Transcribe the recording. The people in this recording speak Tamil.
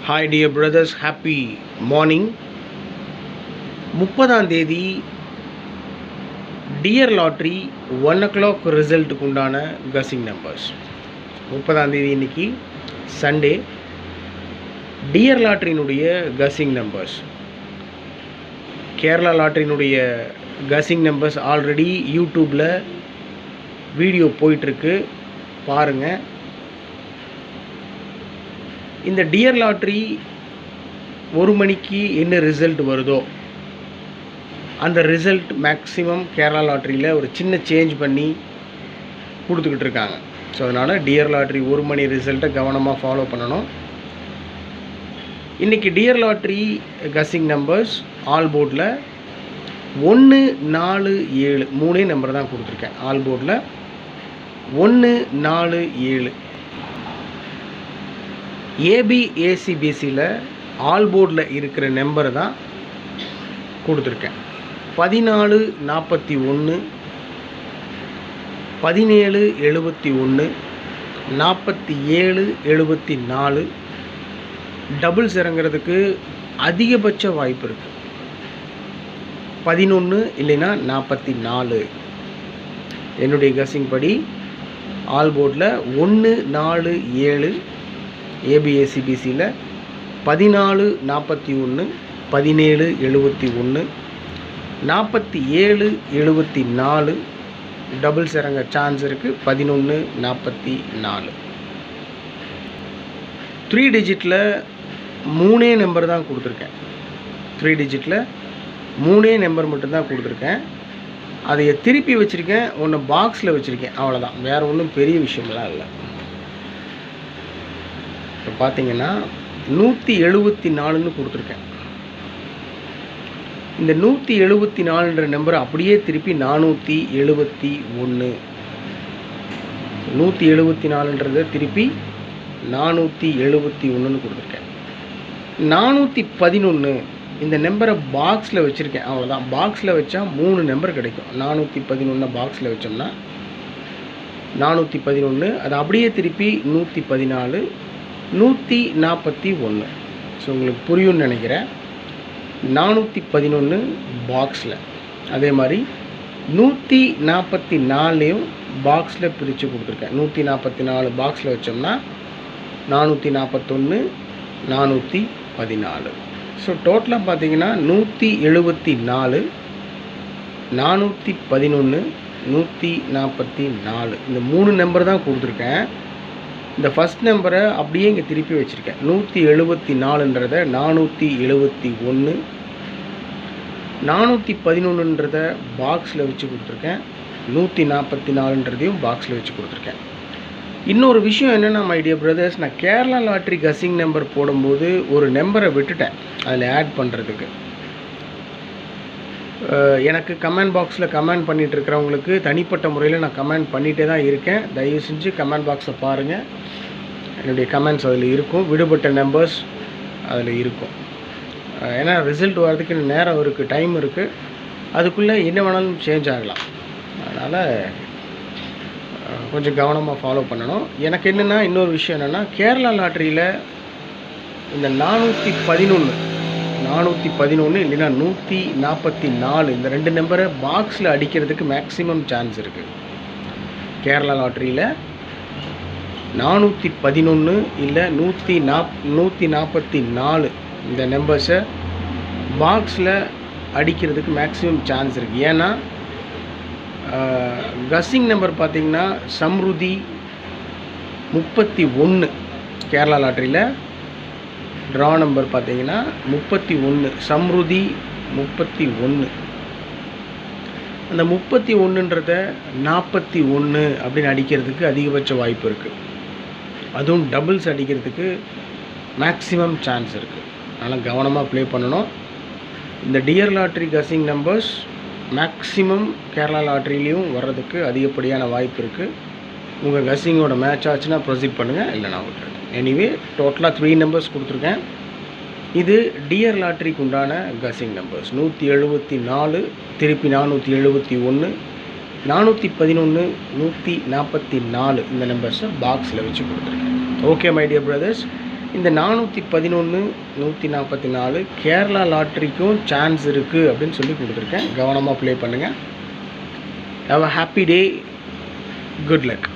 Hi dear brothers, happy morning. 30ஆம் தேதி டியர் லாட்ரி 1 o'clock ரிசல்ட்டுக்கு உண்டான கசிங் நம்பர்ஸ். 30ஆம் தேதி இன்னைக்கு சண்டே. டியர் லாட்ரியினுடைய கசிங் நம்பர்ஸ், கேரளா லாட்ரியினுடைய கசிங் நம்பர்ஸ் ஆல்ரெடி யூடியூப்பில் வீடியோ போயிட்டுருக்கு, பாருங்கள். இந்த டியர் லாட்ரி 1 மணிக்கு என்ன ரிசல்ட் வருதோ அந்த ரிசல்ட் மேக்ஸிமம் கேரளா லாட்ரியில் ஒரு சின்ன சேஞ்ச் பண்ணி கொடுத்துக்கிட்டு இருக்காங்க. ஸோ அதனால் டியர் லாட்ரி 1 மணி ரிசல்ட்டை கவனமாக ஃபாலோ பண்ணணும். இன்றைக்கி dear lottery guessing numbers all போர்டில் 1, 4, 7 3 நம்பர் தான் கொடுத்துருக்கேன். ஆல் போர்டில் 1, 4, 7 ஏபிஏசிபிசியில் ஆல் போர்டில் இருக்கிற நம்பர் தான் கொடுத்துருக்கேன். 14, 41, 17, 71, 47, 74 டபுள்ஸ் இறங்கிறதுக்கு அதிகபட்ச வாய்ப்பு இருக்குது. 11 இல்லைன்னா 44. என்னுடைய கசிங் படி ஆல் போர்டில் 1, 4, 7 ஏபிஏசிபிசியில் 14, 41, 17, 71, 47, 74 டபுள்ஸ் இறங்க சான்ஸ் இருக்குது. 11, 44. 3 டிஜிட்டில் 3 நம்பர் தான் கொடுத்துருக்கேன். 3 டிஜிட்டில் 3 நம்பர் மட்டும்தான் கொடுத்துருக்கேன். அதை திருப்பி வச்சுருக்கேன், ஒன்று பாக்ஸில் வச்சுருக்கேன், அவ்வளோதான். வேறு ஒன்றும் பெரிய விஷயமெல்லாம் இல்லை. இப்போ பார்த்தீங்கன்னா 174ன்னு கொடுத்துருக்கேன். இந்த 174ன்ற நம்பரை அப்படியே திருப்பி 471, 174ன்றதை திருப்பி 471ன்னு கொடுத்துருக்கேன். 411 இந்த நம்பரை பாக்ஸில் வச்சுருக்கேன், அவ்வளோதான். பாக்ஸில் வச்சா 3 நம்பர் கிடைக்கும். 411 பாக்ஸில் வச்சோம்னா 411, அதை அப்படியே திருப்பி 114, 141. ஸோ உங்களுக்கு புரியும்னு நினைக்கிறேன். 411 பாக்ஸில், அதே மாதிரி 144லையும் பாக்ஸில் பிரித்து கொடுத்துருக்கேன். 144 பாக்ஸில் வச்சோம்னா 441, 414. ஸோ டோட்டலாக பார்த்தீங்கன்னா 174, 411, 144 இந்த 3 நம்பர் தான் கொடுத்துருக்கேன். இந்த ஃபஸ்ட் நம்பரை அப்படியே இங்கே திருப்பி வச்சுருக்கேன். 174ன்றதை 471, 411ன்றதை பாக்ஸில் வச்சு கொடுத்துருக்கேன். 144ன்றதையும் பாக்ஸில் வச்சு கொடுத்துருக்கேன். இன்னொரு விஷயம் என்னென்னா மை டியர் பிரதர்ஸ், நான் கேரளா லாட்ரி கசிங் நம்பர் போடும்போது ஒரு நம்பரை விட்டுட்டேன் அதில் ஆட் பண்ணுறதுக்கு. எனக்கு கமெண்ட் பாக்ஸில் கமெண்ட் பண்ணிகிட்டு இருக்கிறவங்களுக்கு தனிப்பட்ட முறையில் நான் கமெண்ட் பண்ணிகிட்டே தான் இருக்கேன். தயவு செஞ்சு கமெண்ட் பாக்ஸை பாருங்கள், என்னுடைய கமெண்ட்ஸ் அதில் இருக்கும். விடுபட்ட நம்பர்ஸ் அதில் இருக்கும். ஏன்னா ரிசல்ட் வர்றதுக்கு நேரம் இருக்குது, டைம் இருக்குது. அதுக்குள்ளே என்ன வேணாலும் சேஞ்ச் ஆகலாம். அதனால் கொஞ்சம் கவனமாக ஃபாலோ பண்ணணும். எனக்கு என்னென்னா இன்னொரு விஷயம் என்னென்னா, கேரளா லாட்ரியில் இந்த 411 இல்லைன்னா 144 இந்த 2 நம்பரை பாக்ஸில் அடிக்கிறதுக்கு மேக்ஸிமம் சான்ஸ் இருக்குது. கேரளா லாட்ரியில் 411 இல்லை 144 இந்த நம்பர்ஸை பாக்ஸில் அடிக்கிறதுக்கு மேக்ஸிமம் சான்ஸ் இருக்குது. ஏன்னா கசிங் நம்பர் பார்த்திங்கன்னா சம்ருதி 31 கேரளா லாட்ரியில் ட்ரா நம்பர் பார்த்தீங்கன்னா 31, சம்ருதி 31. அந்த 31ன்றதை 41 அப்படின்னு அடிக்கிறதுக்கு அதிகபட்ச வாய்ப்பு இருக்குது. அதுவும் டபுள்ஸ் அடிக்கிறதுக்கு மேக்ஸிமம் சான்ஸ் இருக்குது. அதனால் கவனமாக ப்ளே பண்ணணும். இந்த dear lottery guessing numbers maximum Kerala லாட்ரிலையும் வர்றதுக்கு அதிகப்படியான வாய்ப்பு இருக்குது. உங்கள் கசிங்கோட மேட்ச் ஆச்சுன்னா ப்ரொசீட் பண்ணுங்கள், இல்லைனா விட்டுருங்க. எனிவே டோட்டலாக 3 நம்பர்ஸ் கொடுத்துருக்கேன். இது டியர் லாட்ரிக்கு உண்டான கசிங் நம்பர்ஸ். 174, திருப்பி 471, 411, 144 இந்த நம்பர்ஸை பாக்ஸில் வச்சு கொடுத்துருக்கேன். ஓகே மை டியர் பிரதர்ஸ், இந்த 411 144 கேரளா லாட்ரிக்கும் சான்ஸ் இருக்குது அப்படின்னு சொல்லி கொடுத்துருக்கேன். கவனமாக ப்ளே பண்ணுங்கள். Have a happy day. Good luck.